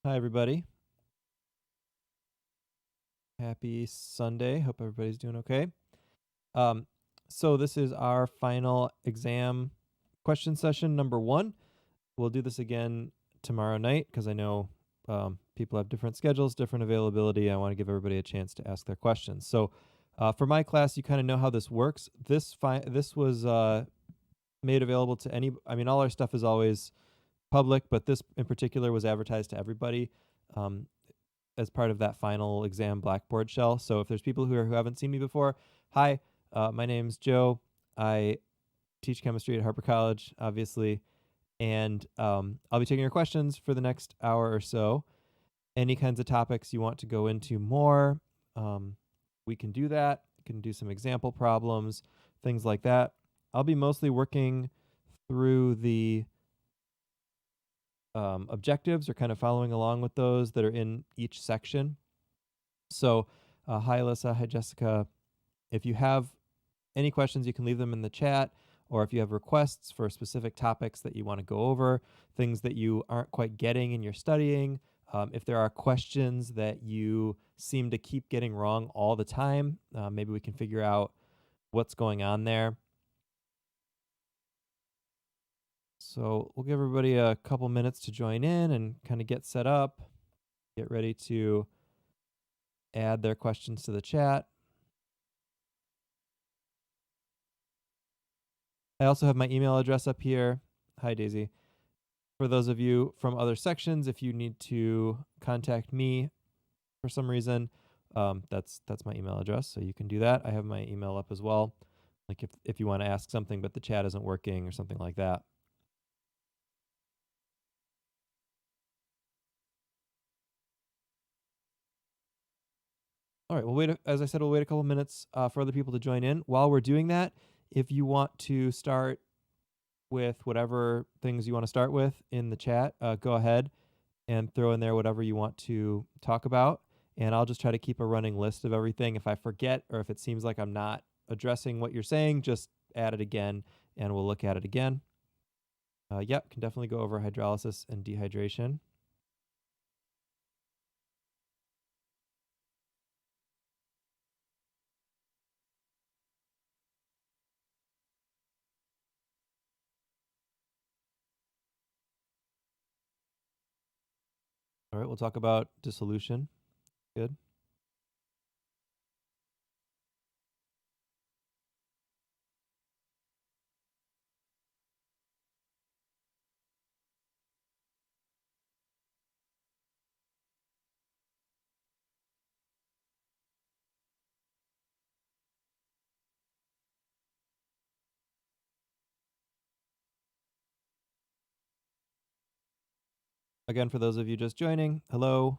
Hi, everybody. Happy Sunday. Hope everybody's doing okay. Um, so this is our final exam question session number 1. We'll do this again tomorrow night because I know people have different schedules, different availability. I want to give everybody a chance to ask their questions. So for my class, you kind of know how this works. This was made available to any. I mean, all our stuff is always public, but this in particular was advertised to everybody. Um, as part of that final exam Blackboard shell. So if there's people who haven't seen me before, hi, my name's Joe. I teach chemistry at Harper College, obviously, and I'll be taking your questions for the next hour or so. Any kinds of topics you want to go into more, we can do that. We can do some example problems, things like that. I'll be mostly working through the objectives or kind of following along with those that are in each section. So, hi, Alyssa. Hi, Jessica. If you have any questions, you can leave them in the chat, or if you have requests for specific topics that you want to go over, things that you aren't quite getting in your studying, if there are questions that you seem to keep getting wrong all the time, maybe we can figure out what's going on there. So we'll give everybody a couple minutes to join in and kind of get set up, get ready to add their questions to the chat. I also have my email address up here. Hi, Daisy. For those of you from other sections, if you need to contact me for some reason, that's my email address, so you can do that. I have my email up as well, like if you want to ask something but the chat isn't working or something like that. All right, we'll wait. As I said, we'll wait a couple minutes for other people to join in. While we're doing that, if you want to start with whatever things you want to start with in the chat, go ahead and throw in there whatever you want to talk about. And I'll just try to keep a running list of everything. If I forget or if it seems like I'm not addressing what you're saying, just add it again and we'll look at it again. Yep, can definitely go over hydrolysis and dehydration. All right, we'll talk about dissolution. Good. Again, for those of you just joining, hello.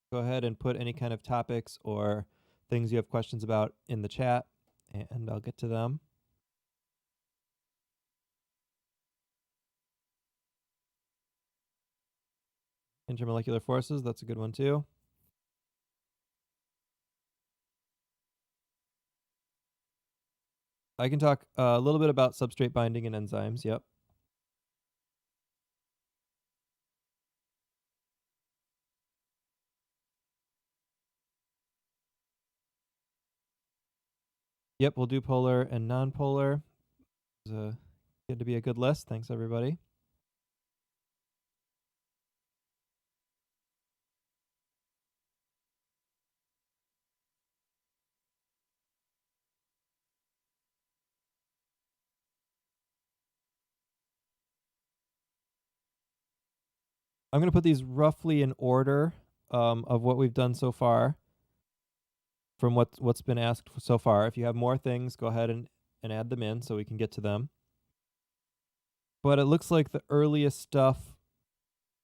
Go ahead and put any kind of topics or things you have questions about in the chat, and I'll get to them. Intermolecular forces, that's a good one too. I can talk a little bit about substrate binding and enzymes. Yep. Yep, we'll do polar and nonpolar. It's good to be a good list. Thanks, everybody. I'm going to put these roughly in order of what we've done so far from what's been asked so far. If you have more things, go ahead and add them in so we can get to them. But it looks like the earliest stuff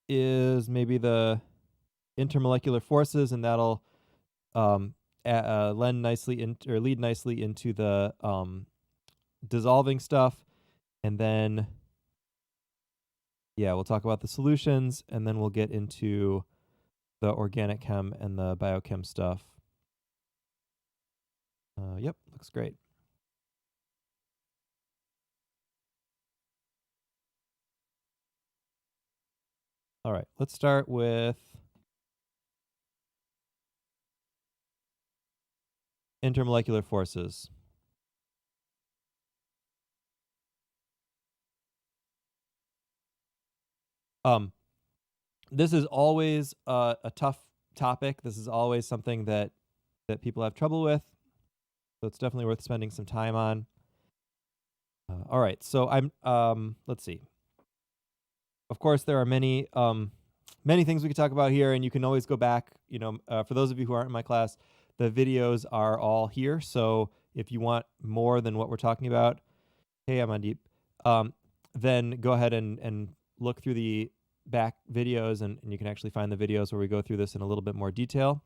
is maybe the intermolecular forces, and that'll lead nicely into the dissolving stuff, and then we'll talk about the solutions, and then we'll get into the organic chem and the biochem stuff. Yep, looks great. All right, let's start with intermolecular forces. This is always a tough topic. This is always something that people have trouble with. So it's definitely worth spending some time on. All right, so let's see. Of course, there are many things we could talk about here, and you can always go back. For those of you who aren't in my class, the videos are all here. So if you want more than what we're talking about, hey, I'm on deep. Then go ahead and look through the back videos, and you can actually find the videos where we go through this in a little bit more detail.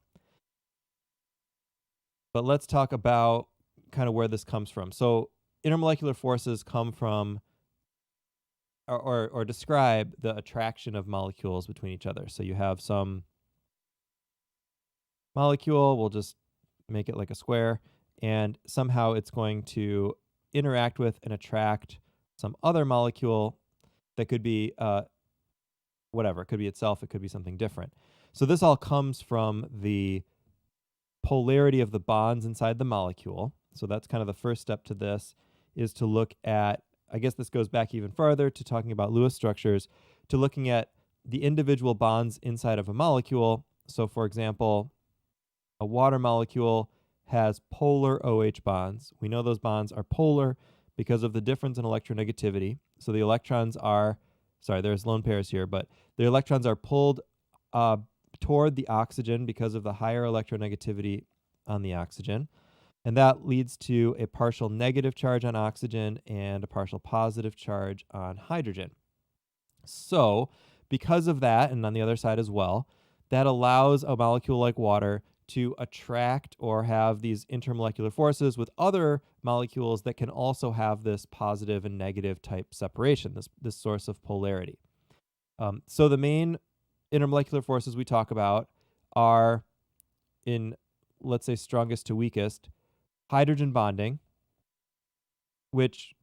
But let's talk about kind of where this comes from. So intermolecular forces come from or describe the attraction of molecules between each other. So you have some molecule, we'll just make it like a square, and somehow it's going to interact with and attract some other molecule that could be whatever. It could be itself, it could be something different. So this all comes from the polarity of the bonds inside the molecule. So that's kind of the first step to this, is to look at, I guess this goes back even farther to talking about Lewis structures, to looking at the individual bonds inside of a molecule. So for example, a water molecule has polar OH bonds. We know those bonds are polar because of the difference in electronegativity. So the electrons are, there's lone pairs here, but the electrons are pulled toward the oxygen because of the higher electronegativity on the oxygen. And that leads to a partial negative charge on oxygen and a partial positive charge on hydrogen. So because of that, and on the other side as well, that allows a molecule like water to attract or have these intermolecular forces with other molecules that can also have this positive and negative type separation, this source of polarity. So the main intermolecular forces we talk about are, in, let's say, strongest to weakest, hydrogen bonding, which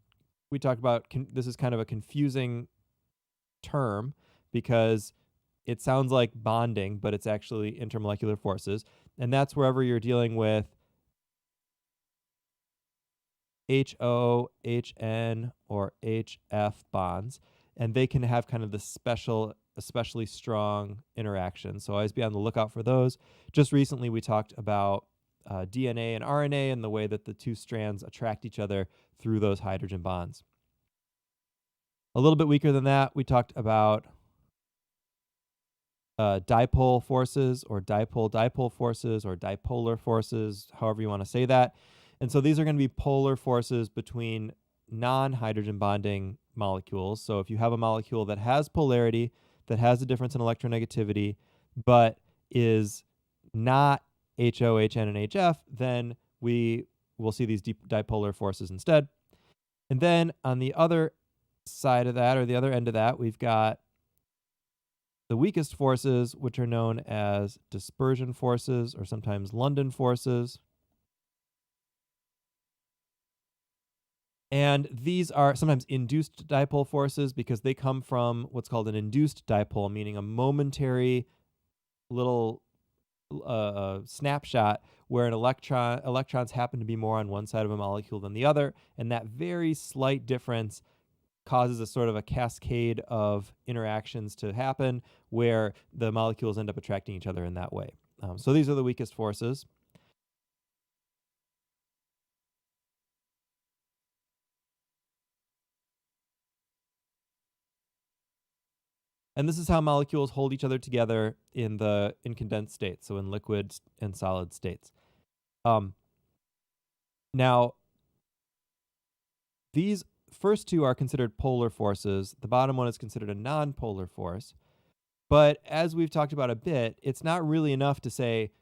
we talked about. This is kind of a confusing term because it sounds like bonding, but it's actually intermolecular forces. And that's wherever you're dealing with HO, HN, or HF bonds. And they can have kind of the especially strong interactions. So always be on the lookout for those. Just recently, we talked about DNA and RNA and the way that the two strands attract each other through those hydrogen bonds. A little bit weaker than that, we talked about dipole forces or dipole forces or dipolar forces, however you want to say that. And so these are going to be polar forces between non-hydrogen bonding molecules. So if you have a molecule that has polarity, that has a difference in electronegativity, but is not HO, HN, and HF, then we will see these dipolar forces instead. And then on the other side of that, or the other end of that, we've got the weakest forces, which are known as dispersion forces or sometimes London forces. And these are sometimes induced dipole forces because they come from what's called an induced dipole, meaning a momentary little snapshot where electrons happen to be more on one side of a molecule than the other, and that very slight difference causes a sort of a cascade of interactions to happen where the molecules end up attracting each other in that way. So these are the weakest forces. And this is how molecules hold each other together in condensed states, so in liquid and solid states. Now, these first two are considered polar forces. The bottom one is considered a non-polar force. But as we've talked about a bit, it's not really enough to say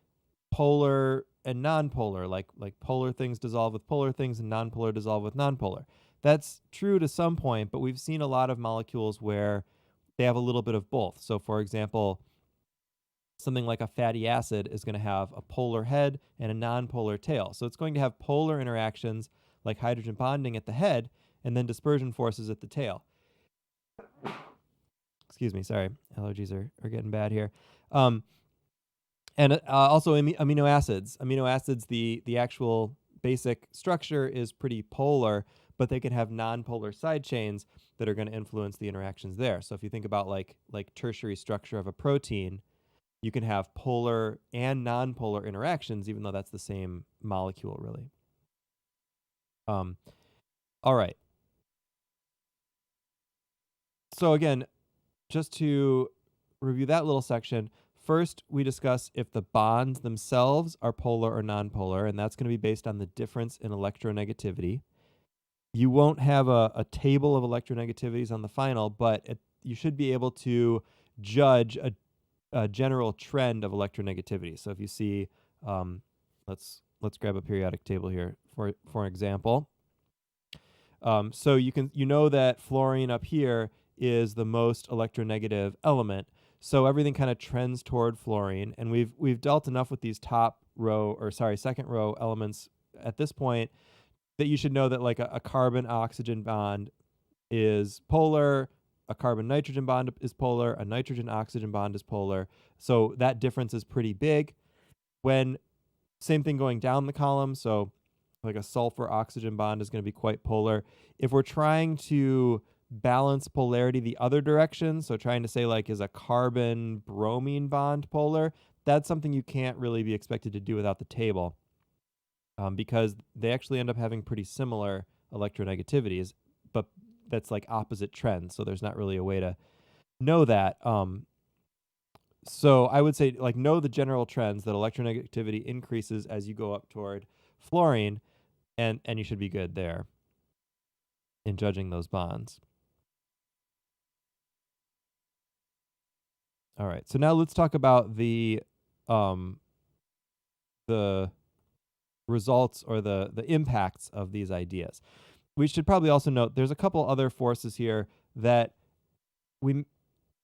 polar and non-polar, like polar things dissolve with polar things and non-polar dissolve with non-polar. That's true to some point, but we've seen a lot of molecules where they have a little bit of both. So for example, something like a fatty acid is going to have a polar head and a non-polar tail. So it's going to have polar interactions like hydrogen bonding at the head and then dispersion forces at the tail. Excuse me, sorry. Allergies are getting bad here. And also amino acids. Amino acids, the actual basic structure is pretty polar, but they can have non-polar side chains that are going to influence the interactions there. So if you think about like tertiary structure of a protein, you can have polar and non-polar interactions, even though that's the same molecule, really. All right. So again, just to review that little section, first we discuss if the bonds themselves are polar or nonpolar, and that's going to be based on the difference in electronegativity. You won't have a table of electronegativities on the final, but you should be able to judge a general trend of electronegativity. So if you see, let's grab a periodic table here for example. So you know that fluorine up here is the most electronegative element. So everything kind of trends toward fluorine, and we've dealt enough with these second row elements at this point that you should know that like a carbon oxygen bond is polar, a carbon nitrogen bond is polar, a nitrogen oxygen bond is polar. So that difference is pretty big. Same thing going down the column, so like a sulfur oxygen bond is going to be quite polar. If we're trying to balance polarity the other direction, so trying to say like is a carbon bromine bond polar, that's something you can't really be expected to do without the table, because they actually end up having pretty similar electronegativities, but that's like opposite trends, so there's not really a way to know that. So I would say like know the general trends that electronegativity increases as you go up toward fluorine, and you should be good there in judging those bonds. All right, so now let's talk about the results or the impacts of these ideas. We should probably also note there's a couple other forces here that we,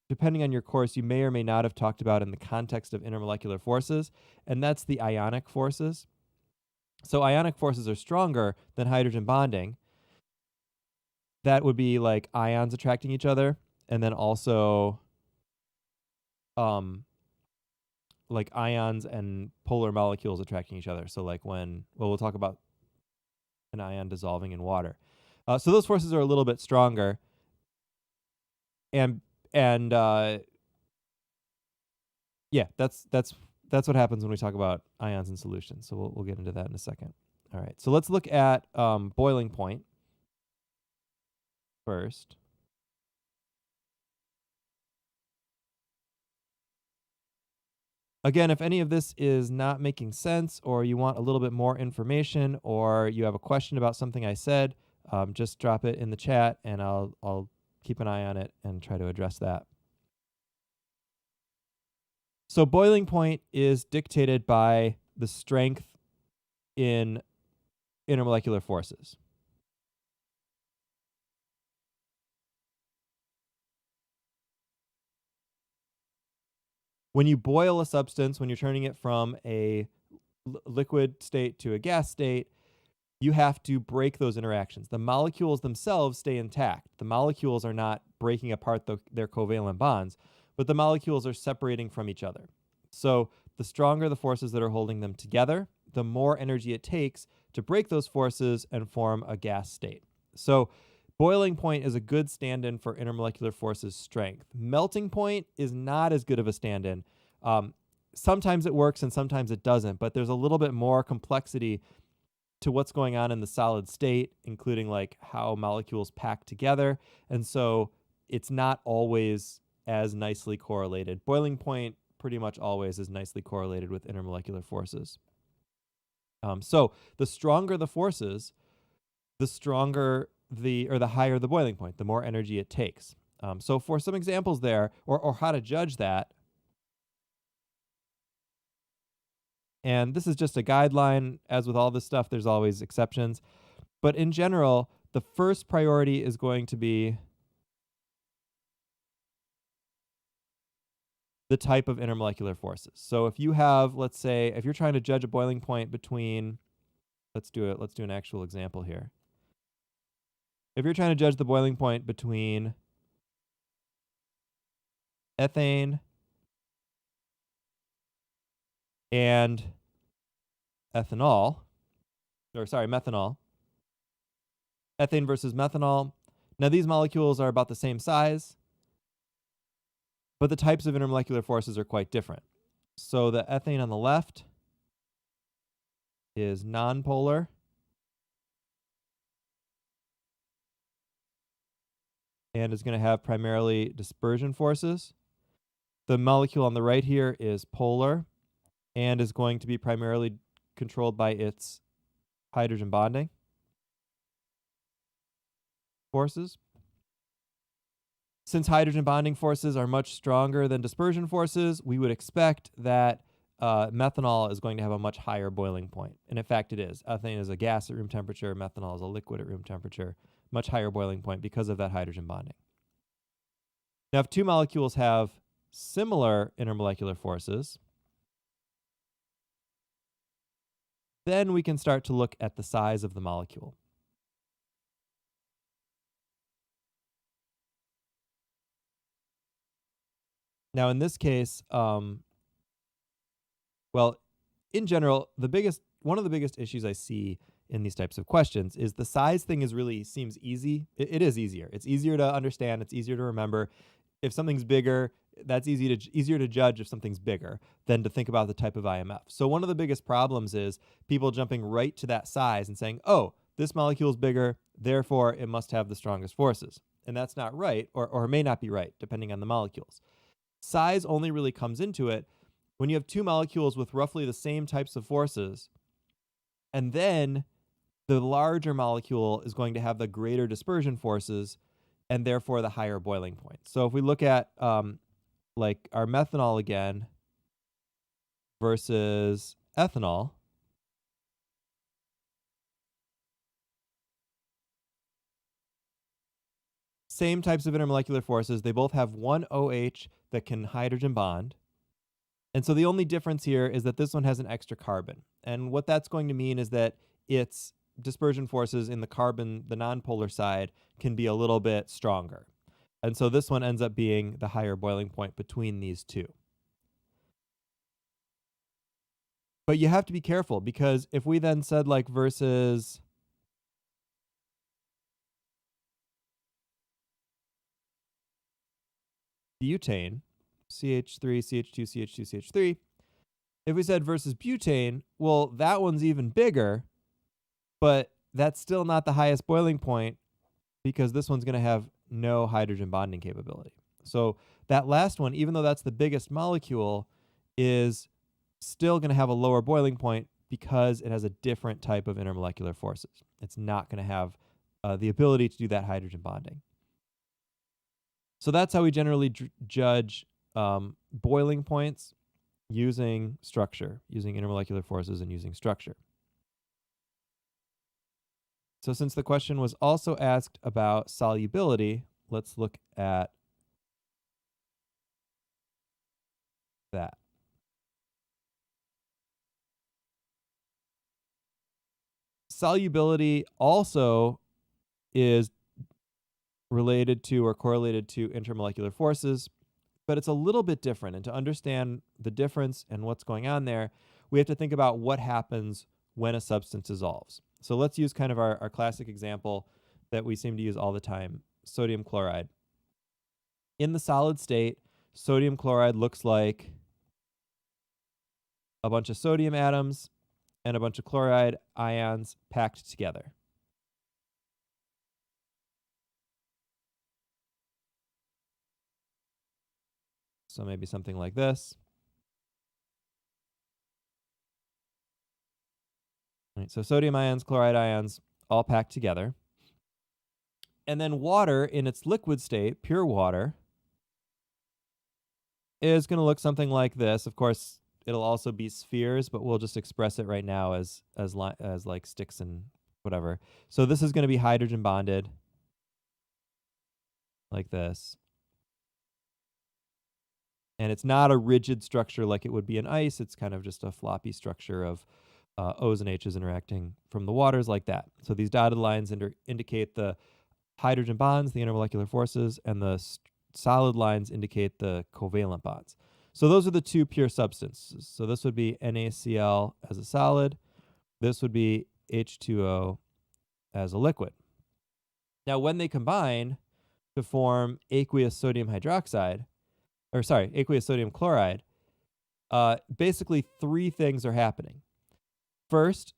depending on your course, you may or may not have talked about in the context of intermolecular forces, and that's the ionic forces. So ionic forces are stronger than hydrogen bonding. That would be like ions attracting each other, and then also like ions and polar molecules attracting each other. So like we'll talk about an ion dissolving in water. So those forces are a little bit stronger, and yeah, that's what happens when we talk about ions in solution. So we'll get into that in a second. All right, so let's look at boiling point first. Again, if any of this is not making sense, or you want a little bit more information, or you have a question about something I said, just drop it in the chat, and I'll keep an eye on it and try to address that. So boiling point is dictated by the strength in intermolecular forces. When you boil a substance, when you're turning it from a liquid state to a gas state, you have to break those interactions. The molecules themselves stay intact. The molecules are not breaking apart their covalent bonds, but the molecules are separating from each other. So the stronger the forces that are holding them together, the more energy it takes to break those forces and form a gas state. So boiling point is a good stand-in for intermolecular forces strength. Melting point is not as good of a stand-in. Sometimes it works and sometimes it doesn't, but there's a little bit more complexity to what's going on in the solid state, including like how molecules pack together. And so it's not always as nicely correlated. Boiling point pretty much always is nicely correlated with intermolecular forces. So the stronger the forces, the higher the boiling point, the more energy it takes. So for some examples there, or how to judge that, and this is just a guideline, as with all this stuff, there's always exceptions. But in general, the first priority is going to be the type of intermolecular forces. So if you have, let's say, if you're trying to judge a boiling point between, let's do an actual example here. If you're trying to judge the boiling point between ethane and methanol. Ethane versus methanol. Now, these molecules are about the same size, but the types of intermolecular forces are quite different. So the ethane on the left is nonpolar, and is going to have primarily dispersion forces. The molecule on the right here is polar and is going to be primarily controlled by its hydrogen bonding forces. Since hydrogen bonding forces are much stronger than dispersion forces, we would expect that methanol is going to have a much higher boiling point. And in fact, it is. Ethane is a gas at room temperature. Methanol is a liquid at room temperature. Much higher boiling point because of that hydrogen bonding. Now, if two molecules have similar intermolecular forces, then we can start to look at the size of the molecule. Now, in this case, well, in general, one of the biggest issues I see in these types of questions is the size thing seems easy. It is easier. It's easier to understand. It's easier to remember. If something's bigger, that's easier to judge if something's bigger than to think about the type of IMF. So one of the biggest problems is people jumping right to that size and saying, oh, this molecule is bigger, therefore it must have the strongest forces. And that's not right, or may not be right, depending on the molecules. Size only really comes into it when you have two molecules with roughly the same types of forces, and then the larger molecule is going to have the greater dispersion forces and therefore the higher boiling point. So if we look at like our methanol again versus ethanol, same types of intermolecular forces. They both have one OH that can hydrogen bond. And so the only difference here is that this one has an extra carbon. And what that's going to mean is that its dispersion forces in the carbon, the nonpolar side, can be a little bit stronger. And so this one ends up being the higher boiling point between these two. But you have to be careful, because if we then said like versus butane, CH3, CH2, CH2, CH3, if we said versus butane, well, that one's even bigger, but that's still not the highest boiling point because this one's going to have no hydrogen bonding capability. So that last one, even though that's the biggest molecule, is still going to have a lower boiling point because it has a different type of intermolecular forces. It's not going to have the ability to do that hydrogen bonding. So that's how we generally judge boiling points using structure, using intermolecular forces and using structure. So since the question was also asked about solubility, let's look at that. Solubility also is related to or correlated to intermolecular forces, but it's a little bit different. And to understand the difference and what's going on there, we have to think about what happens when a substance dissolves. So let's use kind of our classic example that we seem to use all the time, sodium chloride. In the solid state, sodium chloride looks like a bunch of sodium atoms and a bunch of chloride ions packed together. So maybe something like this. Right, so sodium ions, chloride ions, all packed together. And then water in its liquid state, pure water, is going to look something like this. Of course, it'll also be spheres, but we'll just express it right now as like sticks and whatever. So this is going to be hydrogen bonded like this. And it's not a rigid structure like it would be in ice. It's kind of just a floppy structure of O's and H's interacting from the waters like that. So these dotted lines indicate the hydrogen bonds, the intermolecular forces, and the solid lines indicate the covalent bonds. So those are the two pure substances. So this would be NaCl as a solid. This would be H2O as a liquid. Now, when they combine to form aqueous sodium hydroxide, aqueous sodium chloride, basically three things are happening. First,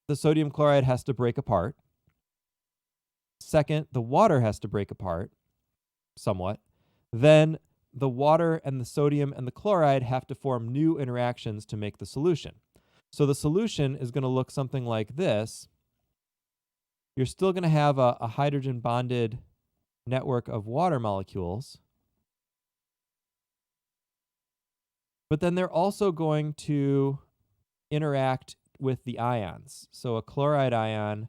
the sodium chloride has to break apart. Second, the water has to break apart somewhat. Then the water and the sodium and the chloride have to form new interactions to make the solution. So the solution is going to look something like this. You're still going to have a hydrogen bonded network of water molecules, but then they're also going to interact with the ions. So a chloride ion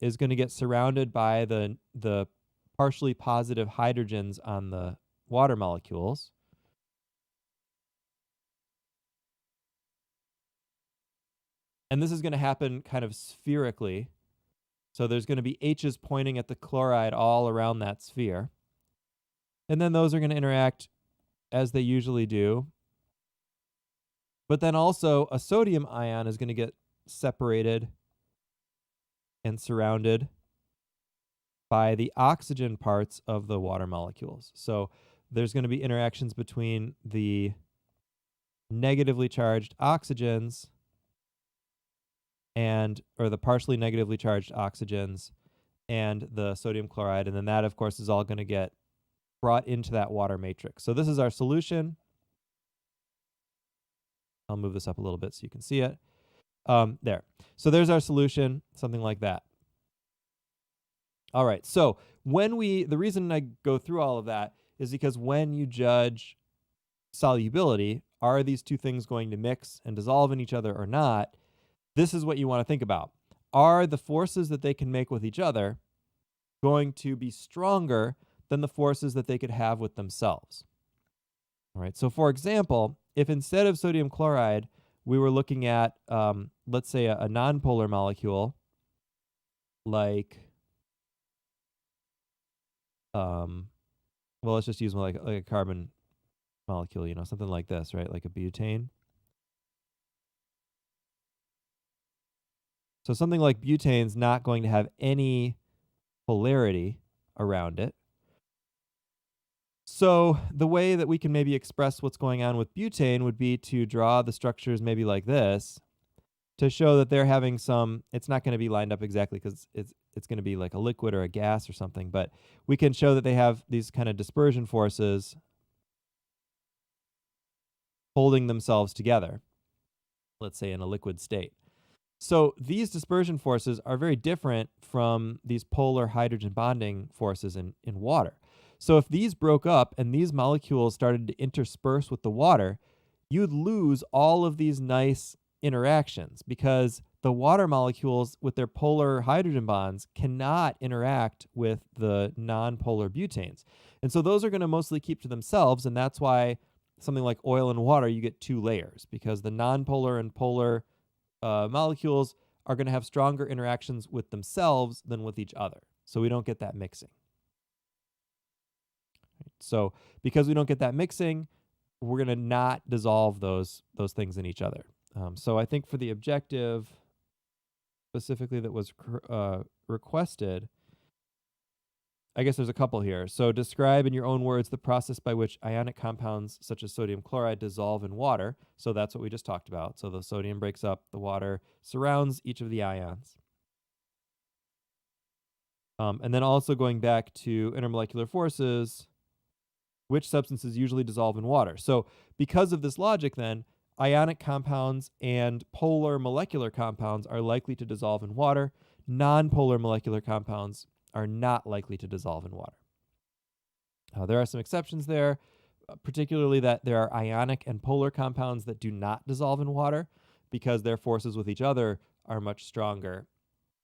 is going to get surrounded by the partially positive hydrogens on the water molecules. And this is going to happen kind of spherically. So there's going to be H's pointing at the chloride all around that sphere. And then those are going to interact as they usually do. But then also a sodium ion is going to get separated and surrounded by the oxygen parts of the water molecules. So there's going to be interactions between the negatively charged oxygens or the partially negatively charged oxygens and the sodium chloride. And then that, of course, is all going to get brought into that water matrix. So this is our solution. I'll move this up a little bit so you can see it. There. So there's our solution, something like that. All right. So the reason I go through all of that is because when you judge solubility, are these two things going to mix and dissolve in each other or not? This is what you want to think about. Are the forces that they can make with each other going to be stronger than the forces that they could have with themselves? All right. So for example, if instead of sodium chloride, we were looking at, let's say, a nonpolar molecule like, well, let's just use like a carbon molecule, something like this, right? Like a butane. So something like butane's not going to have any polarity around it. So the way that we can maybe express what's going on with butane would be to draw the structures maybe like this to show that they're having it's not going to be lined up exactly because it's going to be like a liquid or a gas or something, but we can show that they have these kind of dispersion forces holding themselves together, let's say in a liquid state. So these dispersion forces are very different from these polar hydrogen bonding forces in water. So if these broke up and these molecules started to intersperse with the water, you'd lose all of these nice interactions because the water molecules with their polar hydrogen bonds cannot interact with the non-polar butanes. And so those are going to mostly keep to themselves, and that's why something like oil and water, you get two layers because the non-polar and polar molecules are going to have stronger interactions with themselves than with each other. So we don't get that mixing. So because we don't get that mixing, we're going to not dissolve those things in each other. So I think for the objective specifically that was requested, I guess there's a couple here. So describe in your own words the process by which ionic compounds such as sodium chloride dissolve in water. So that's what we just talked about. So the sodium breaks up, the water surrounds each of the ions. And then also going back to intermolecular forces, which substances usually dissolve in water. So because of this logic then, ionic compounds and polar molecular compounds are likely to dissolve in water. Non-polar molecular compounds are not likely to dissolve in water. There are some exceptions there, particularly that there are ionic and polar compounds that do not dissolve in water because their forces with each other are much stronger.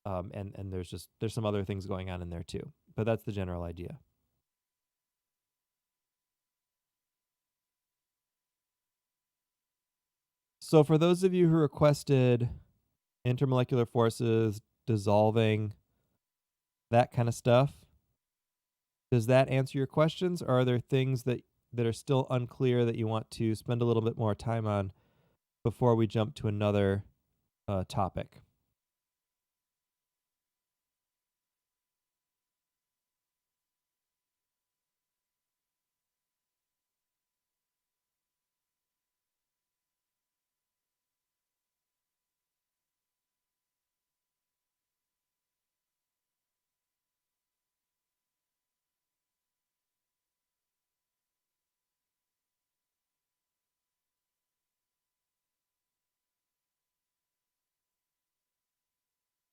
And there's some other things going on in there too. But that's the general idea. So for those of you who requested intermolecular forces, dissolving, that kind of stuff, Does that answer your questions, or are there things that are still unclear that you want to spend a little bit more time on before we jump to another topic?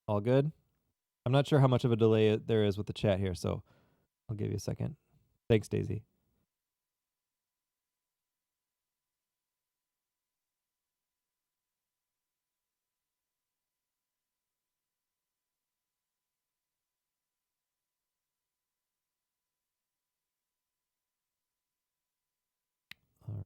All good? I'm not sure how much of a delay there is with the chat here, so I'll give you a second. Thanks, Daisy. All right.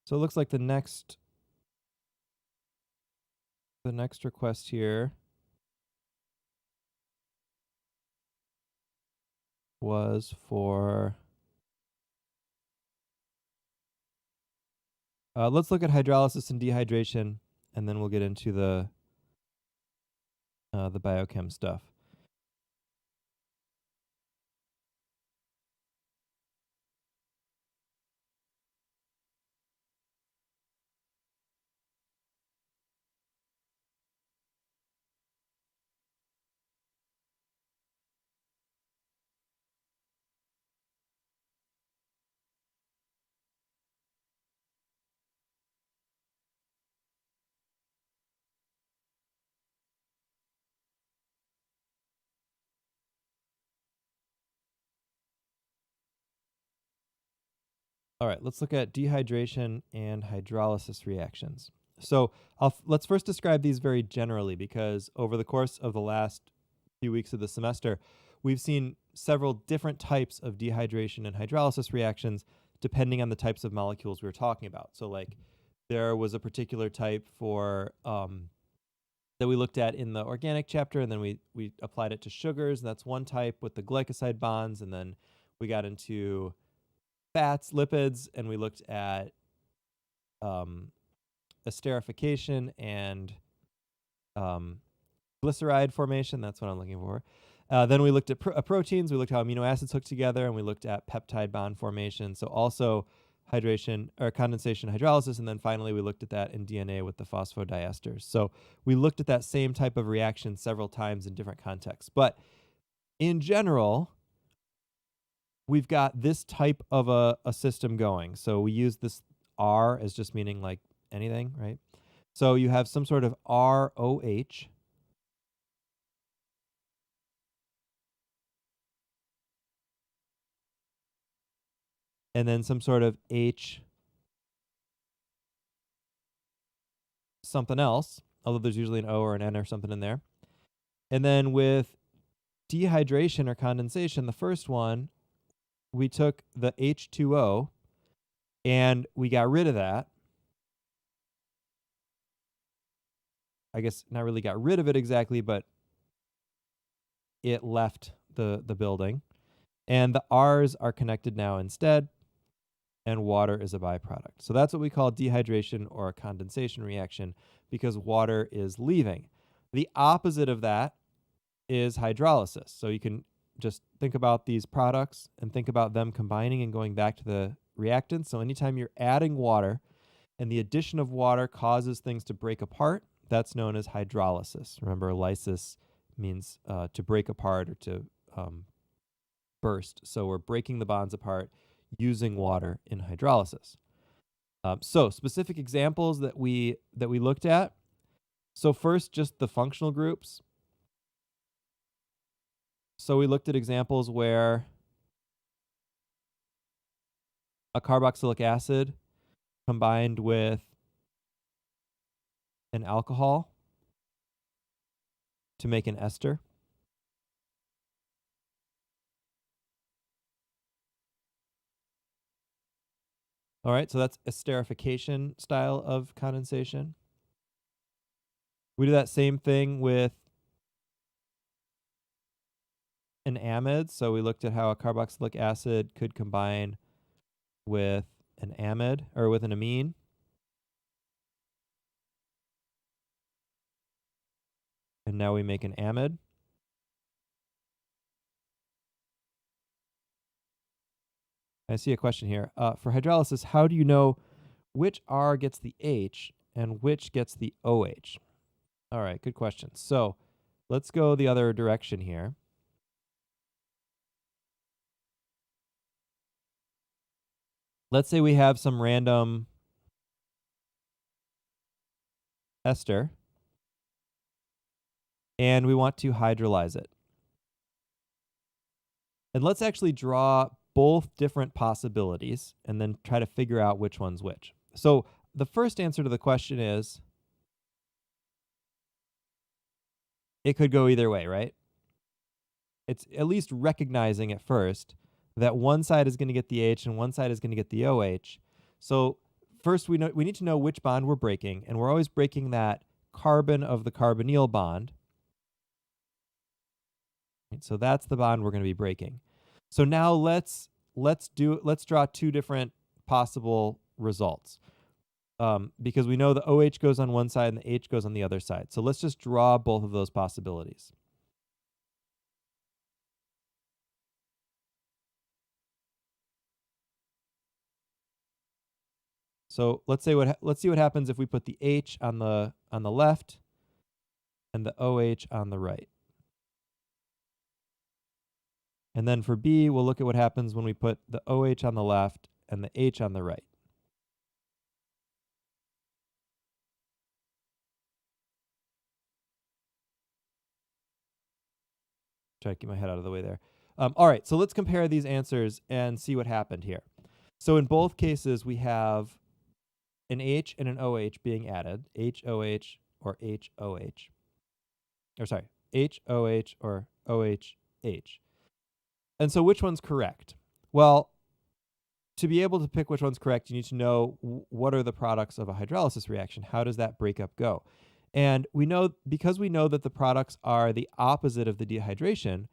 So it looks like the next request here was for let's look at hydrolysis and dehydration, and then we'll get into the biochem stuff. All right, let's look at dehydration and hydrolysis reactions. So let's first describe these very generally, because over the course of the last few weeks of the semester, we've seen several different types of dehydration and hydrolysis reactions depending on the types of molecules we were talking about. So like there was a particular type for that we looked at in the organic chapter, and then we applied it to sugars, and that's one type with the glycoside bonds, and then we got into fats, lipids, and we looked at esterification and glyceride formation. That's what I'm looking for. Then we looked at proteins. We looked at how amino acids hook together, and we looked at peptide bond formation. So also hydration or condensation hydrolysis. And then finally, we looked at that in DNA with the phosphodiester's. So we looked at that same type of reaction several times in different contexts. But in general, we've got this type of a system going. So we use this R as just meaning like anything, right? So you have some sort of ROH. And then some sort of H something else, although there's usually an O or an N or something in there. And then with dehydration or condensation, the first one, we took the H2O and we got rid of that. I guess not really got rid of it exactly, but it left the building. And the R's are connected now instead, and water is a byproduct. So that's what we call dehydration or a condensation reaction, because water is leaving. The opposite of that is hydrolysis. So you can just think about these products and think about them combining and going back to the reactants. So anytime you're adding water and the addition of water causes things to break apart, that's known as hydrolysis. Remember, lysis means to break apart or to burst. So we're breaking the bonds apart using water in hydrolysis. So specific examples that we looked at. So first, just the functional groups. So we looked at examples where a carboxylic acid combined with an alcohol to make an ester. All right, so that's esterification style of condensation. We do that same thing with an amide. So we looked at how a carboxylic acid could combine with an amide or with an amine. And now we make an amide. I see a question here. For hydrolysis, how do you know which R gets the H and which gets the OH? All right, good question. So let's go the other direction here. Let's say we have some random ester and we want to hydrolyze it. And let's actually draw both different possibilities and then try to figure out which one's which. So the first answer to the question is it could go either way, right? It's at least recognizing at first that one side is going to get the H and one side is going to get the OH. So first we need to know which bond we're breaking, and we're always breaking that carbon of the carbonyl bond. Right, so that's the bond we're going to be breaking. So now let's draw two different possible results. Because we know the OH goes on one side and the H goes on the other side. So let's just draw both of those possibilities. So let's see what happens if we put the H on the left and the OH on the right. And then for B, we'll look at what happens when we put the OH on the left and the H on the right. Try to get my head out of the way there. All right, so let's compare these answers and see what happened here. So in both cases, we have an H and an OH being added, HOH or HOH. Or sorry, HOH or OHH. And so which one's correct? Well, to be able to pick which one's correct, you need to know what are the products of a hydrolysis reaction. How does that breakup go? And we know, because we know that the products are the opposite of the dehydration,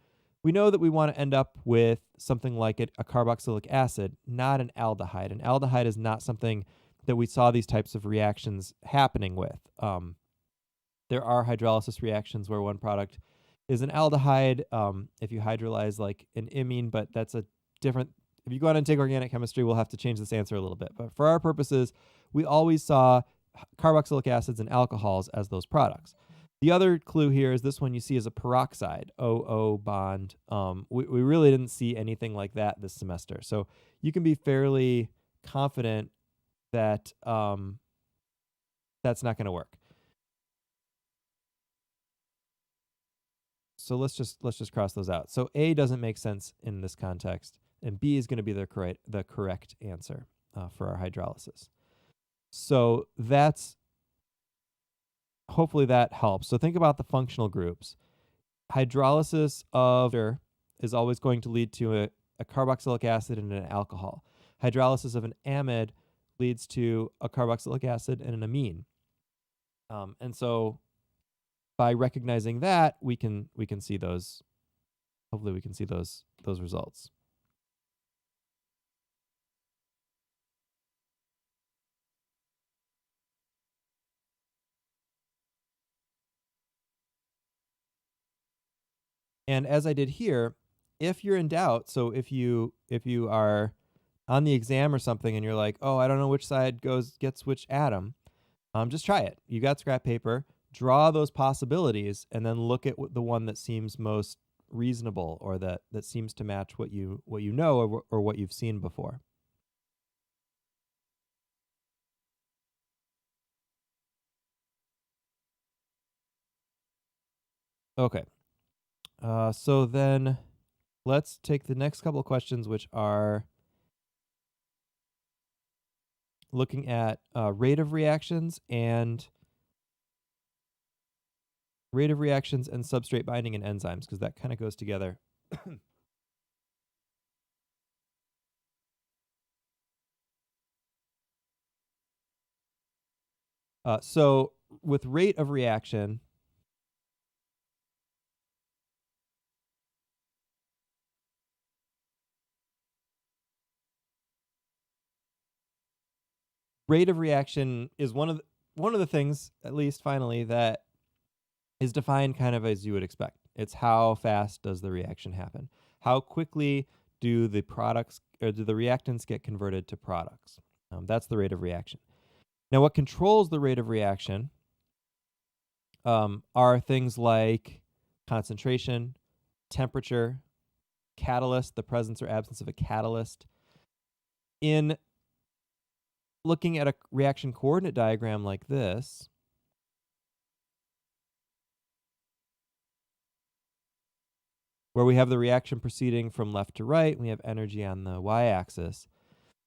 we know that we want to end up with something like a carboxylic acid, not an aldehyde. An aldehyde is not something that we saw these types of reactions happening with. There are hydrolysis reactions where one product is an aldehyde if you hydrolyze like an imine, but that's a different. If you go out and take organic chemistry, we'll have to change this answer a little bit. But for our purposes, we always saw carboxylic acids and alcohols as those products. The other clue here is this one you see as a peroxide, OO bond. We really didn't see anything like that this semester. So you can be fairly confident that that's not going to work. So let's just cross those out. So A doesn't make sense in this context, and B is going to be the correct answer for our hydrolysis. So hopefully that helps. So think about the functional groups. Hydrolysis of is always going to lead to a carboxylic acid and an alcohol. Hydrolysis of an amide leads to a carboxylic acid and an amine. And so by recognizing that, we can see those. Hopefully we can see those results. And as I did here, if you're in doubt, so if you are on the exam or something and you're like, oh, I don't know which side gets which atom, just try it. You got scrap paper, draw those possibilities, and then look at the one that seems most reasonable or that seems to match what you know or what you've seen before. Okay. So then let's take the next couple of questions, which are looking at rate of reactions and rate of reactions and substrate binding in enzymes, because that kind of goes together. So with rate of reaction, rate of reaction is one of the things, at least finally, that is defined kind of as you would expect. It's how fast does the reaction happen? How quickly do the products or do the reactants get converted to products? That's the rate of reaction. Now, what controls the rate of reaction are things like concentration, temperature, catalyst, the presence or absence of a catalyst. In looking at a reaction coordinate diagram like this, where we have the reaction proceeding from left to right, and we have energy on the y-axis,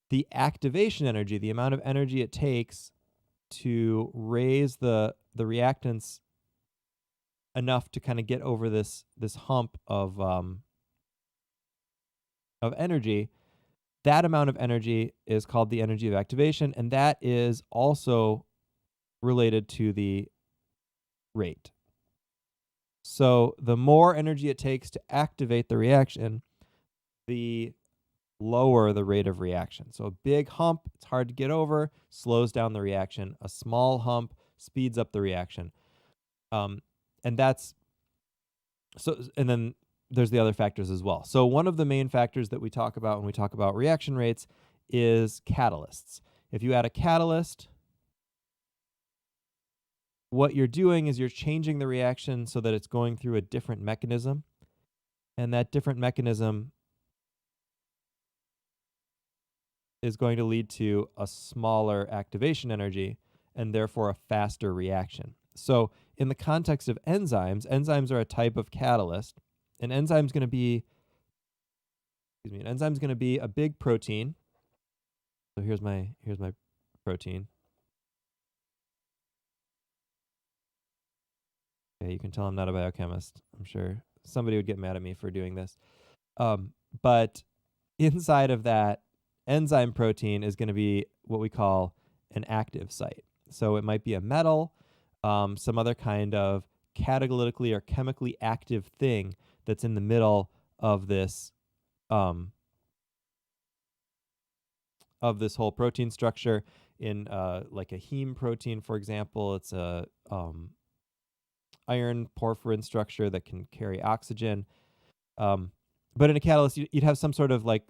the activation energy, the amount of energy it takes to raise the reactants enough to kind of get over this hump of energy, that amount of energy is called the energy of activation, and that is also related to the rate. So the more energy it takes to activate the reaction, the lower the rate of reaction. So a big hump, it's hard to get over, slows down the reaction. A small hump speeds up the reaction. And that's so. And then there's the other factors as well. So one of the main factors that we talk about when we talk about reaction rates is catalysts. If you add a catalyst, what you're doing is you're changing the reaction so that it's going through a different mechanism. And that different mechanism is going to lead to a smaller activation energy and therefore a faster reaction. So in the context of enzymes, enzymes are a type of catalyst. An enzyme's going to be a big protein. So here's my protein. Okay, you can tell I'm not a biochemist. I'm sure somebody would get mad at me for doing this. But inside of that enzyme protein is going to be what we call an active site. So it might be a metal, some other kind of catalytically or chemically active thing that's in the middle of this whole protein structure. In like a heme protein, for example, it's a iron porphyrin structure that can carry oxygen. But in a catalyst, you'd have some sort of like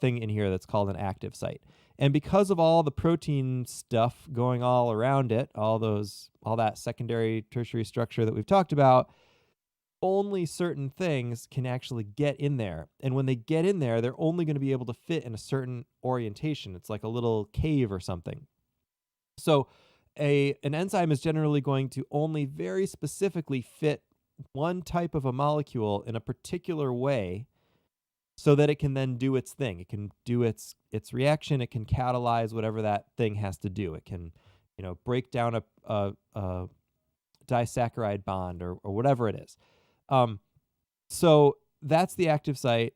thing in here that's called an active site. And because of all the protein stuff going all around it, all that secondary, tertiary structure that we've talked about, only certain things can actually get in there. And when they get in there, they're only going to be able to fit in a certain orientation. It's like a little cave or something. So an enzyme is generally going to only very specifically fit one type of a molecule in a particular way so that it can then do its thing. It can do its reaction. It can catalyze whatever that thing has to do. It can, break down a disaccharide bond or whatever it is. So that's the active site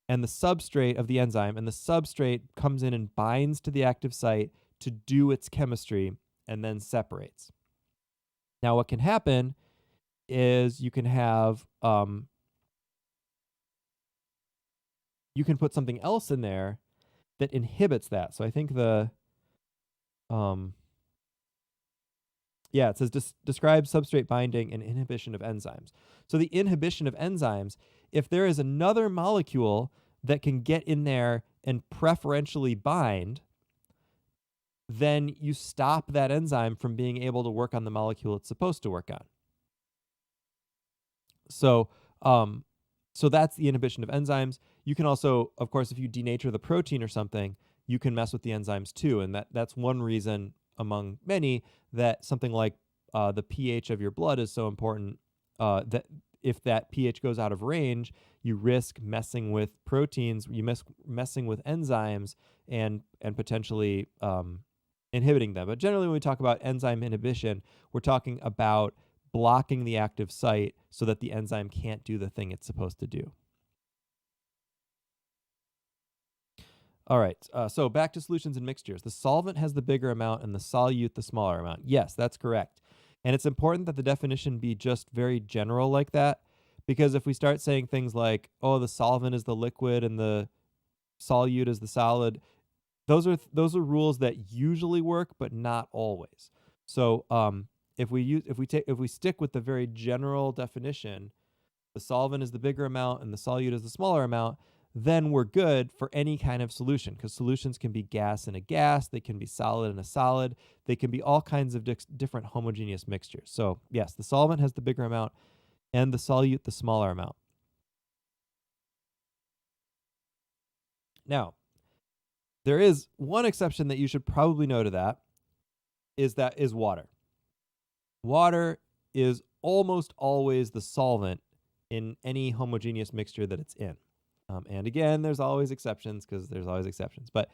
and the substrate of the enzyme, and the substrate comes in and binds to the active site to do its chemistry and then separates. Now, what can happen is you can have you can put something else in there that inhibits that. So I think it says describe substrate binding and inhibition of enzymes. So the inhibition of enzymes, if there is another molecule that can get in there and preferentially bind, then you stop that enzyme from being able to work on the molecule it's supposed to work on. So that's the inhibition of enzymes. You can also, of course, if you denature the protein or something, you can mess with the enzymes too. And that's one reason among many that something like the pH of your blood is so important, that if that pH goes out of range, you risk messing with proteins, messing with enzymes and potentially inhibiting them. But generally when we talk about enzyme inhibition, we're talking about blocking the active site so that the enzyme can't do the thing it's supposed to do. All right, so back to solutions and mixtures. The solvent has the bigger amount and the solute the smaller amount. Yes, that's correct. And it's important that the definition be just very general like that, because if we start saying things like, oh, the solvent is the liquid and the solute is the solid, those are rules that usually work, but not always. So if we stick with the very general definition, the solvent is the bigger amount and the solute is the smaller amount, then we're good for any kind of solution, because solutions can be gas in a gas, they can be solid in a solid, they can be all kinds of different homogeneous mixtures. So yes, the solvent has the bigger amount and the solute the smaller amount. Now, there is one exception that you should probably know to that is water. Water is almost always the solvent in any homogeneous mixture that it's in. And again, there's always exceptions, because there's always exceptions. But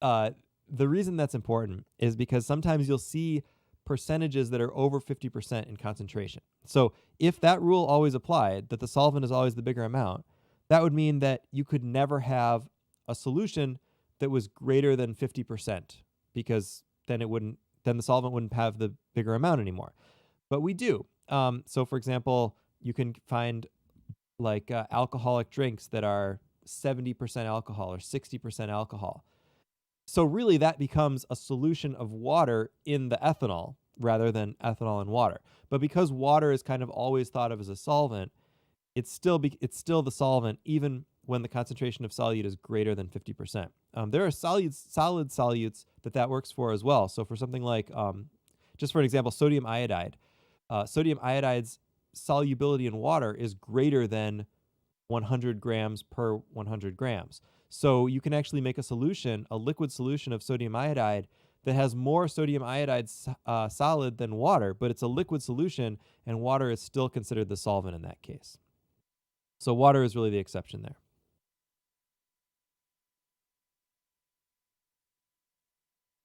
the reason that's important is because sometimes you'll see percentages that are over 50% in concentration. So if that rule always applied, that the solvent is always the bigger amount, that would mean that you could never have a solution that was greater than 50%, because then the solvent wouldn't have the bigger amount anymore. But we do. So for example, you can find like alcoholic drinks that are 70% alcohol or 60% alcohol. So really that becomes a solution of water in the ethanol rather than ethanol and water. But because water is kind of always thought of as a solvent, it's still the solvent even when the concentration of solute is greater than 50%. There are solid solutes that works for as well. So for something like, just for an example, sodium iodide. Sodium iodide's solubility in water is greater than 100 grams per 100 grams. So you can actually make a liquid solution of sodium iodide that has more sodium iodide solid than water, but it's a liquid solution, and water is still considered the solvent in that case. So water is really the exception there.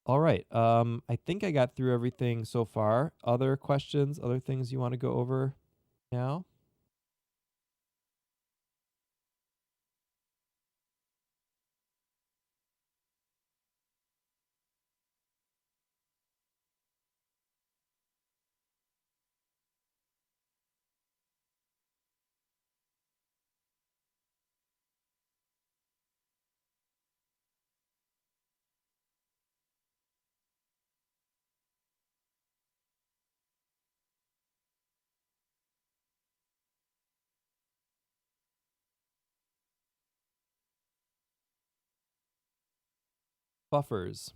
All right. I think I got through everything so far. Other questions, other things you want to go over now? Buffers.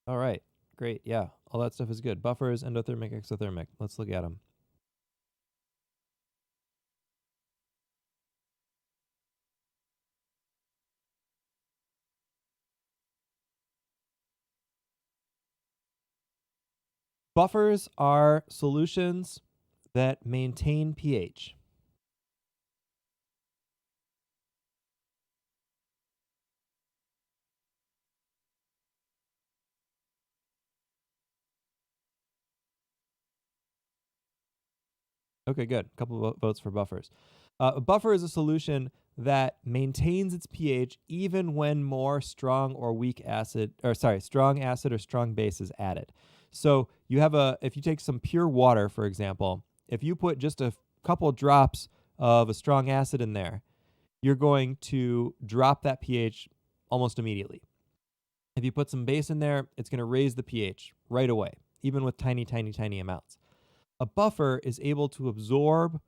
All right. Great. Yeah. All that stuff is good. Buffers, endothermic, exothermic. Let's look at them. Buffers are solutions that maintain pH. Okay, good. A couple of votes for buffers. A buffer is a solution that maintains its pH even when more strong acid or strong base is added. So if you take some pure water, for example, if you put just a couple drops of a strong acid in there, you're going to drop that pH almost immediately. If you put some base in there, it's going to raise the pH right away, even with tiny, tiny, tiny amounts. A buffer is able to absorb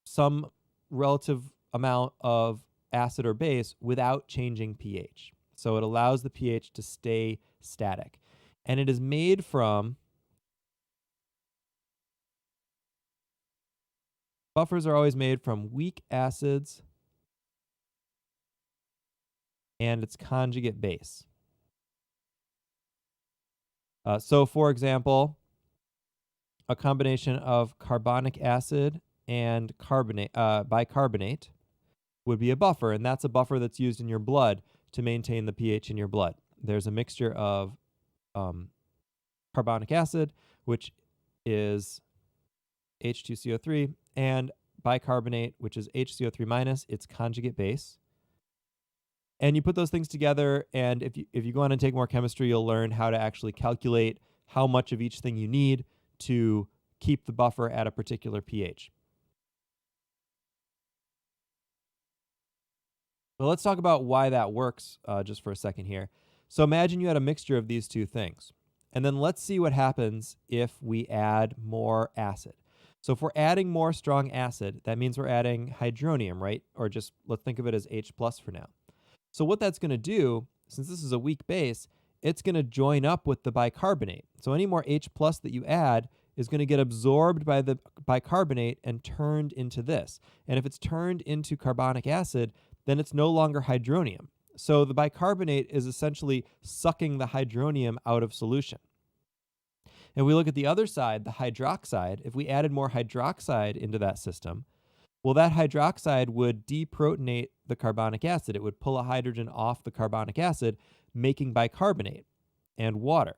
some relative amount of acid or base without changing pH. So it allows the pH to stay static. And it is made from, buffers are always made from weak acids and its conjugate base. So for example, a combination of carbonic acid and bicarbonate would be a buffer, and that's a buffer that's used in your blood to maintain the pH in your blood. There's a mixture of carbonic acid which is H2CO3, and bicarbonate, which is HCO3 minus, its conjugate base. And you put those things together, and if you go on and take more chemistry, you'll learn how to actually calculate how much of each thing you need to keep the buffer at a particular pH. So let's talk about why that works just for a second here. So imagine you had a mixture of these two things. And then let's see what happens if we add more acid. So if we're adding more strong acid, that means we're adding hydronium, right? Or just let's think of it as H plus for now. So what that's going to do, since this is a weak base, it's going to join up with the bicarbonate. So any more H plus that you add is going to get absorbed by the bicarbonate and turned into this. And if it's turned into carbonic acid, then it's no longer hydronium. So the bicarbonate is essentially sucking the hydronium out of solution. And we look at the other side, the hydroxide. If we added more hydroxide into that system, well, that hydroxide would deprotonate the carbonic acid. It would pull a hydrogen off the carbonic acid, making bicarbonate and water.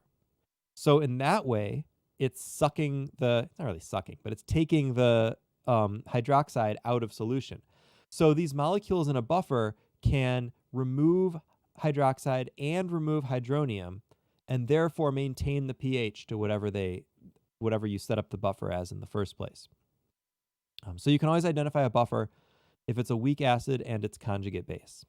So in that way, it's sucking it's not really sucking, but it's taking the hydroxide out of solution. So these molecules in a buffer can remove hydroxide and remove hydronium, and therefore maintain the pH to whatever you set up the buffer as in the first place. So you can always identify a buffer if it's a weak acid and its conjugate base.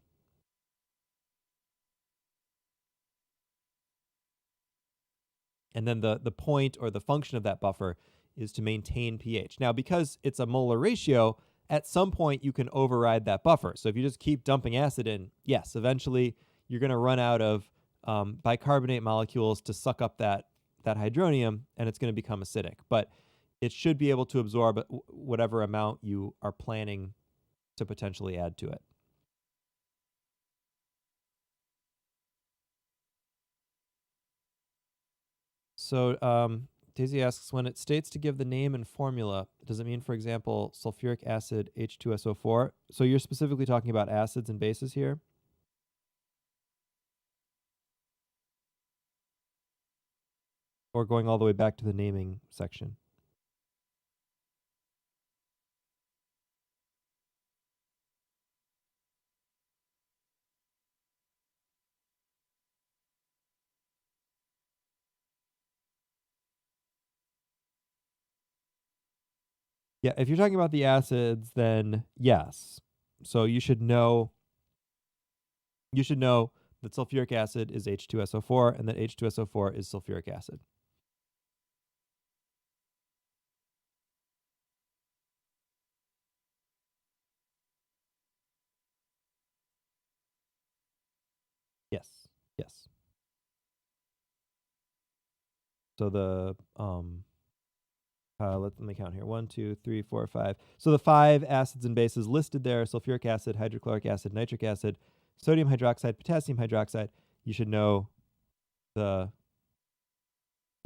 And then the point or the function of that buffer is to maintain pH. Now, because it's a molar ratio, at some point you can override that buffer. So if you just keep dumping acid in, yes, eventually you're going to run out of bicarbonate molecules to suck up that hydronium, and it's going to become acidic. But it should be able to absorb whatever amount you are planning to potentially add to it. So Daisy asks, when it states to give the name and formula, does it mean, for example, sulfuric acid H2SO4? So you're specifically talking about acids and bases here? Or going all the way back to the naming section? Yeah, if you're talking about the acids, then yes. So you should know that sulfuric acid is H2SO4 and that H2SO4 is sulfuric acid. Yes. Yes. So the let me count here. 1, 2, 3, 4, 5. So the 5 acids and bases listed there: sulfuric acid, hydrochloric acid, nitric acid, sodium hydroxide, potassium hydroxide. You should know the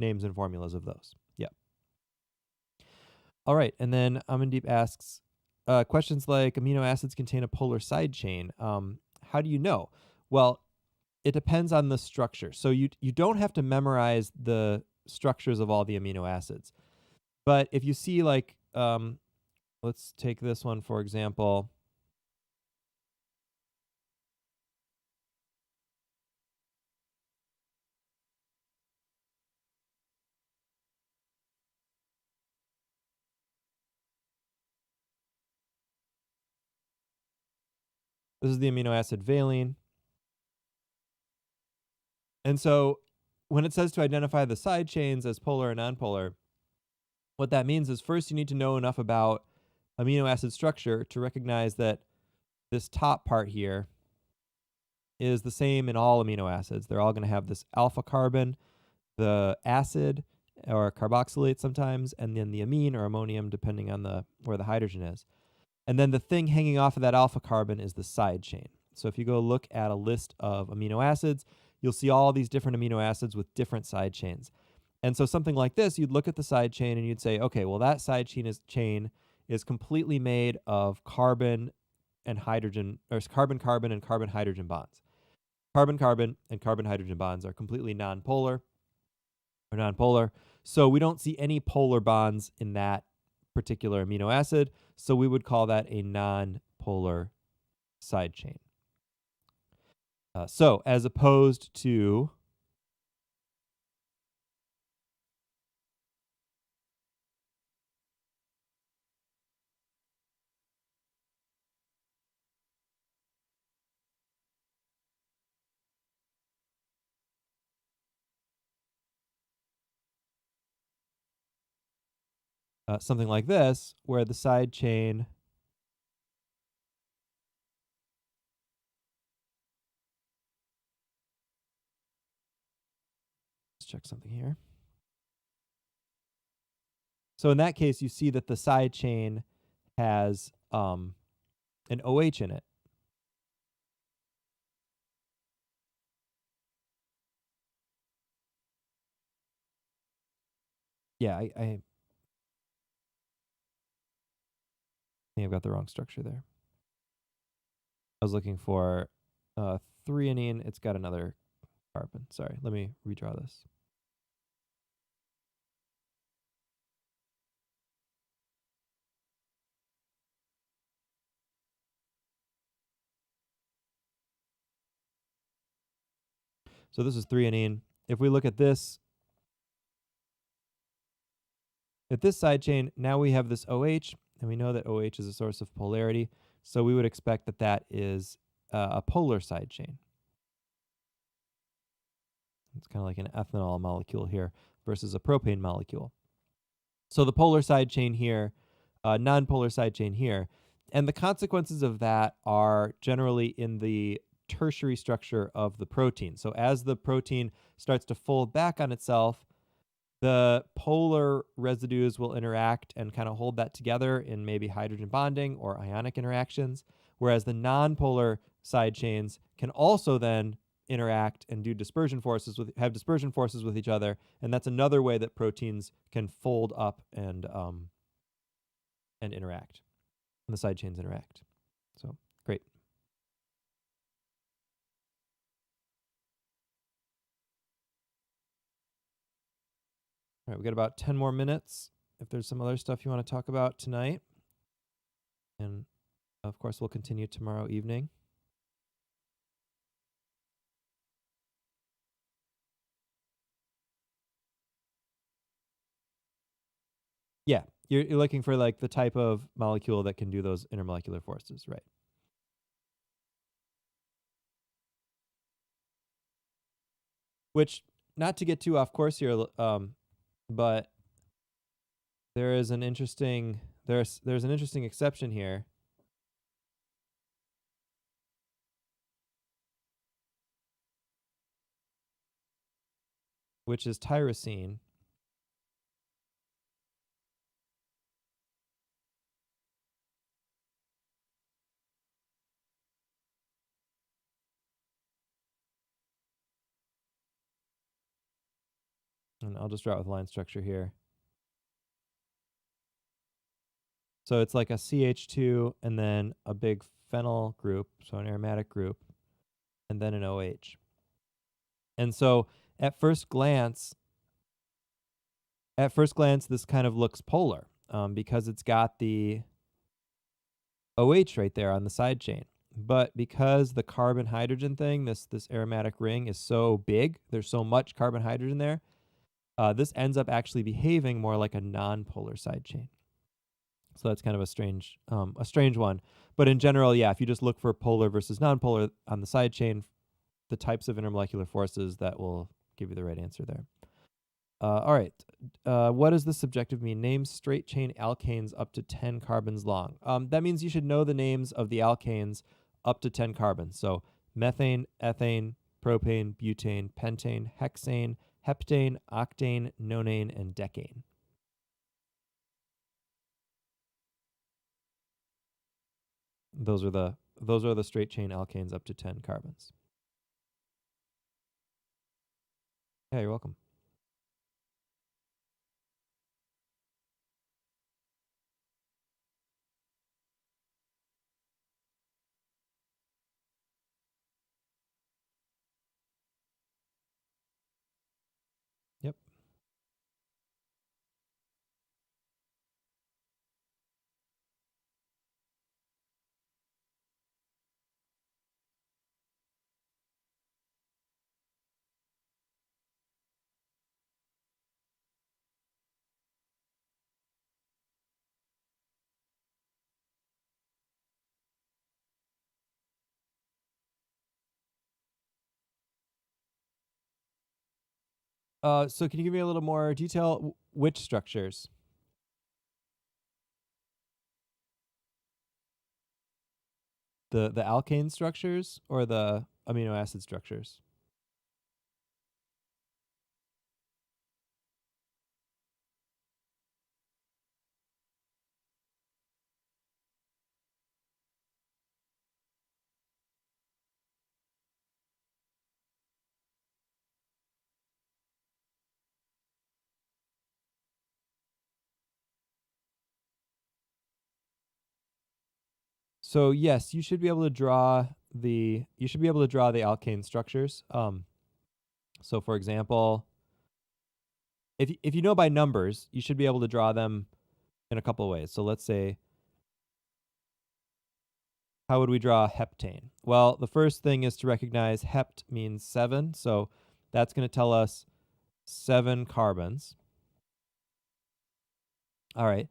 names and formulas of those. Yeah. All right. And then Amandeep asks questions like amino acids contain a polar side chain. How do you know? Well, it depends on the structure. So you don't have to memorize the structures of all the amino acids. But if you see like, let's take this one, for example. This is the amino acid valine. And so when it says to identify the side chains as polar and nonpolar, what that means is first you need to know enough about amino acid structure to recognize that this top part here is the same in all amino acids. They're all going to have this alpha carbon, the acid or carboxylate sometimes, and then the amine or ammonium depending on where the hydrogen is. And then the thing hanging off of that alpha carbon is the side chain. So if you go look at a list of amino acids, you'll see all these different amino acids with different side chains. And so something like this, you'd look at the side chain and you'd say, okay, well, that side chain is completely made of carbon and hydrogen, or carbon-carbon and carbon-hydrogen bonds. Carbon-carbon and carbon-hydrogen bonds are completely nonpolar. So we don't see any polar bonds in that particular amino acid. So we would call that a non-polar side chain. So as opposed to something like this, where the side chain let's check something here. So in that case, you see that the side chain has an OH in it. Yeah, I think I've got the wrong structure there. I was looking for threonine. It's got another carbon. Sorry, let me redraw this. So this is threonine. If we look at this side chain, now we have this OH, and we know that OH is a source of polarity. So we would expect that that is a polar side chain. It's kind of like an ethanol molecule here versus a propane molecule. So the polar side chain here, non-polar side chain here. And the consequences of that are generally in the tertiary structure of the protein. So as the protein starts to fold back on itself, the polar residues will interact and kind of hold that together in maybe hydrogen bonding or ionic interactions, whereas the non-polar side chains can also then interact and do dispersion forces with each other, and that's another way that proteins can fold up and interact, and the side chains interact. So great. All right, we got about 10 more minutes. If there's some other stuff you want to talk about tonight, and of course we'll continue tomorrow evening. Yeah, you're looking for like the type of molecule that can do those intermolecular forces, right? Which, not to get too off course here, but there is an interesting there's an interesting exception here, which is tyrosine. And I'll just draw it with line structure here. So it's like a CH2 and then a big phenyl group, so an aromatic group, and then an OH. And so at first glance, this kind of looks polar because it's got the OH right there on the side chain. But because the carbon hydrogen thing, this aromatic ring is so big, there's so much carbon hydrogen there, this ends up actually behaving more like a non-polar side chain. So that's kind of a strange one. But in general, yeah, if you just look for polar versus non-polar on the side chain, the types of intermolecular forces, that will give you the right answer there. All right. What does the subjective mean? Name straight chain alkanes up to 10 carbons long. That means you should know the names of the alkanes up to 10 carbons. So methane, ethane, propane, butane, pentane, hexane, heptane, octane, nonane, and decane. Those are the straight chain alkanes up to 10 carbons. Yeah, you're welcome. Yep. So can you give me a little more detail? Which structures? The alkane structures or the amino acid structures? So yes, you should be able to draw the alkane structures. So for example, if you know by numbers, you should be able to draw them in a couple of ways. So let's say, how would we draw heptane? Well, the first thing is to recognize hept means 7, so that's going to tell us 7 carbons. All right.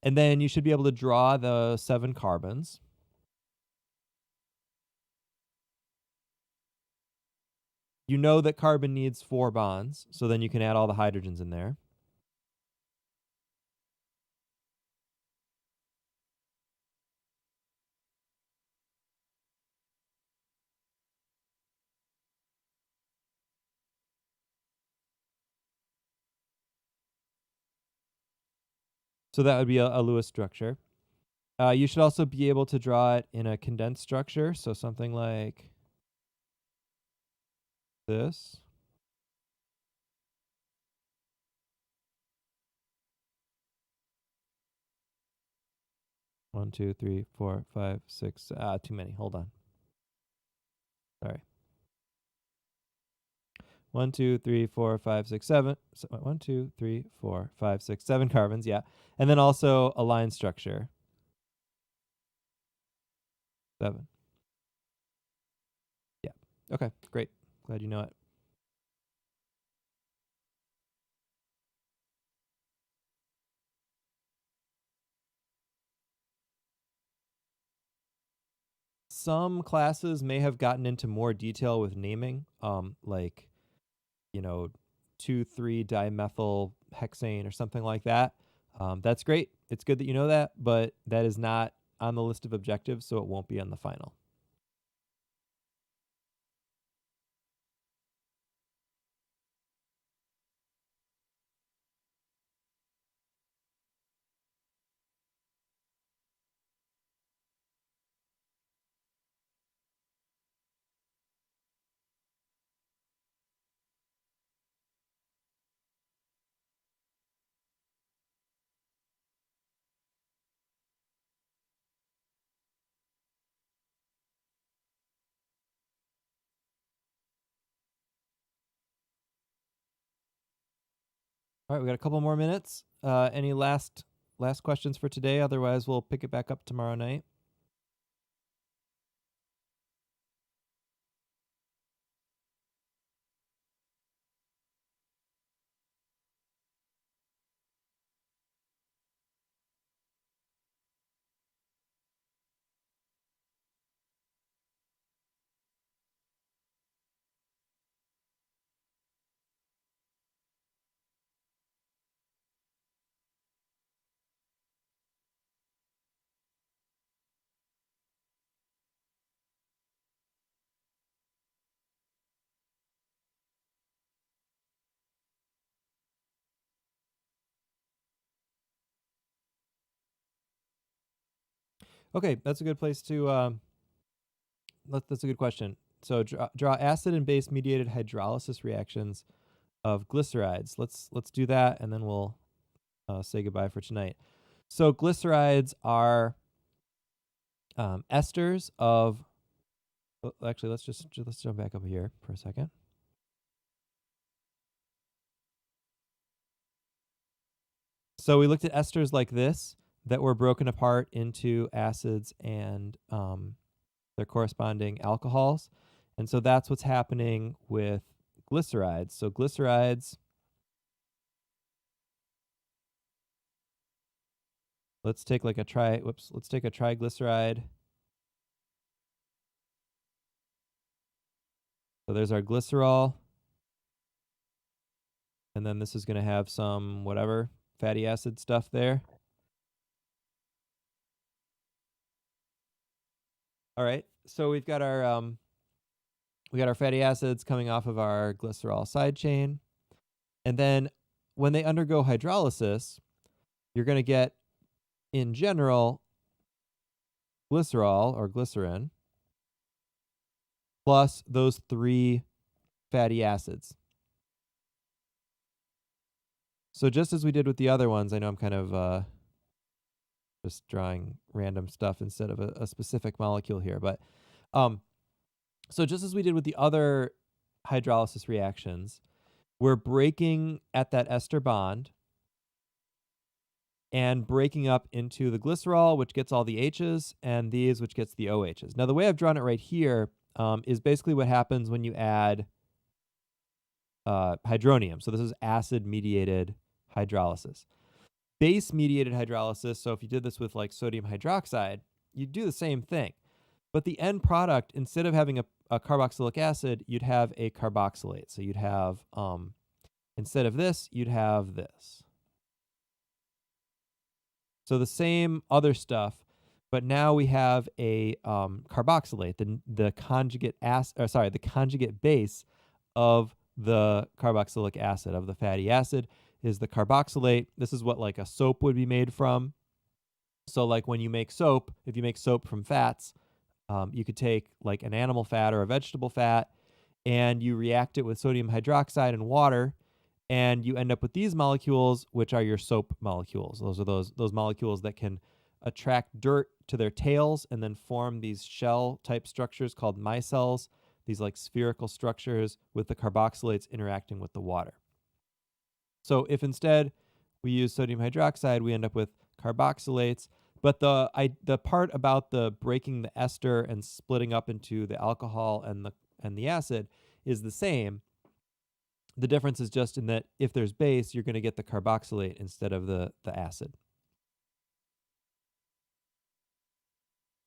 And then you should be able to draw the 7 carbons. You know that carbon needs 4 bonds, so then you can add all the hydrogens in there. So that would be a Lewis structure. You should also be able to draw it in a condensed structure, so something like this. One, two, three, four, five, six. Too many. Hold on. Sorry. 1, 2, 3, 4, 5, 6, 7. 1, 2, 3, 4, 5, 6, 7 carbons. Yeah. And then also a line structure. 7. Yeah. Okay. Great. Glad you know it. Some classes may have gotten into more detail with naming, like, 2,3-dimethyl hexane or something like that. That's great. It's good that you know that, but that is not on the list of objectives, so it won't be on the final. All right, we got a couple more minutes. Any last questions for today? Otherwise, we'll pick it back up tomorrow night. Okay, that's a good place to. That's a good question. So draw acid and base mediated hydrolysis reactions of glycerides. Let's do that, and then we'll say goodbye for tonight. So glycerides are esters of. Actually, let's jump back up here for a second. So we looked at esters like this that were broken apart into acids and their corresponding alcohols. And so that's what's happening with glycerides. So glycerides, let's take a triglyceride. So there's our glycerol. And then this is going to have some whatever fatty acid stuff there. All right. So we've got our fatty acids coming off of our glycerol side chain. And then when they undergo hydrolysis, you're going to get, in general, glycerol or glycerin plus those 3 fatty acids. So just as we did with the other ones, I know I'm kind of just drawing random stuff instead of a specific molecule here, but so just as we did with the other hydrolysis reactions, we're breaking at that ester bond and breaking up into the glycerol, which gets all the H's, and these, which gets the OH's. Now, the way I've drawn it right here is basically what happens when you add hydronium. So this is acid-mediated hydrolysis. Base-mediated hydrolysis, so if you did this with like sodium hydroxide, you'd do the same thing. But the end product, instead of having a carboxylic acid, you'd have a carboxylate. So you'd have, instead of this, you'd have this. So the same other stuff, but now we have a carboxylate, the conjugate the conjugate base of the carboxylic acid, of the fatty acid, is the carboxylate. This is what like a soap would be made from. So like when you make soap, if you make soap from fats, you could take like an animal fat or a vegetable fat, and you react it with sodium hydroxide and water, and you end up with these molecules, which are your soap molecules. Those are those molecules that can attract dirt to their tails and then form these shell-type structures called micelles, these like spherical structures with the carboxylates interacting with the water. So if instead we use sodium hydroxide, we end up with carboxylates. But the part about the breaking the ester and splitting up into the alcohol and the acid is the same. The difference is just in that if there's base, you're going to get the carboxylate instead of the acid.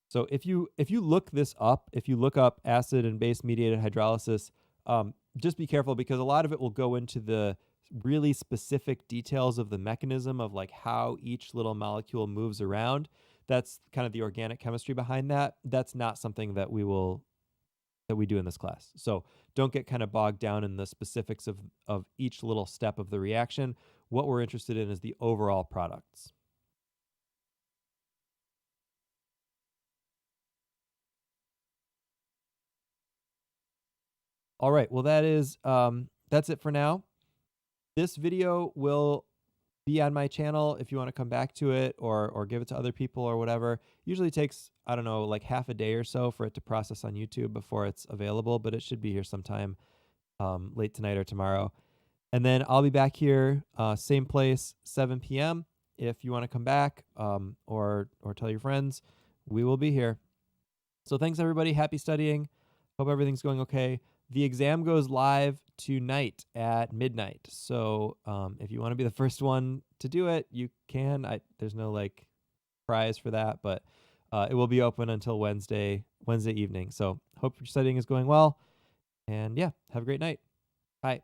So if you look this up, if you look up acid and base mediated hydrolysis, just be careful because a lot of it will go into the really specific details of the mechanism of like how each little molecule moves around. That's kind of the organic chemistry behind that. That's not something that we do in this class. So don't get kind of bogged down in the specifics of each little step of the reaction. What we're interested in is the overall products. All right, well that's it for now. This video will be on my channel if you want to come back to it or give it to other people or whatever. Usually takes, I don't know, like half a day or so for it to process on YouTube before it's available, but it should be here sometime late tonight or tomorrow. And then I'll be back here, same place, 7 p.m. If you want to come back or tell your friends, we will be here. So thanks, everybody. Happy studying. Hope everything's going okay. The exam goes live tonight at midnight. So if you want to be the first one to do it, you can. There's no like prize for that, but it will be open until Wednesday evening. So hope your studying is going well. And yeah, have a great night. Bye.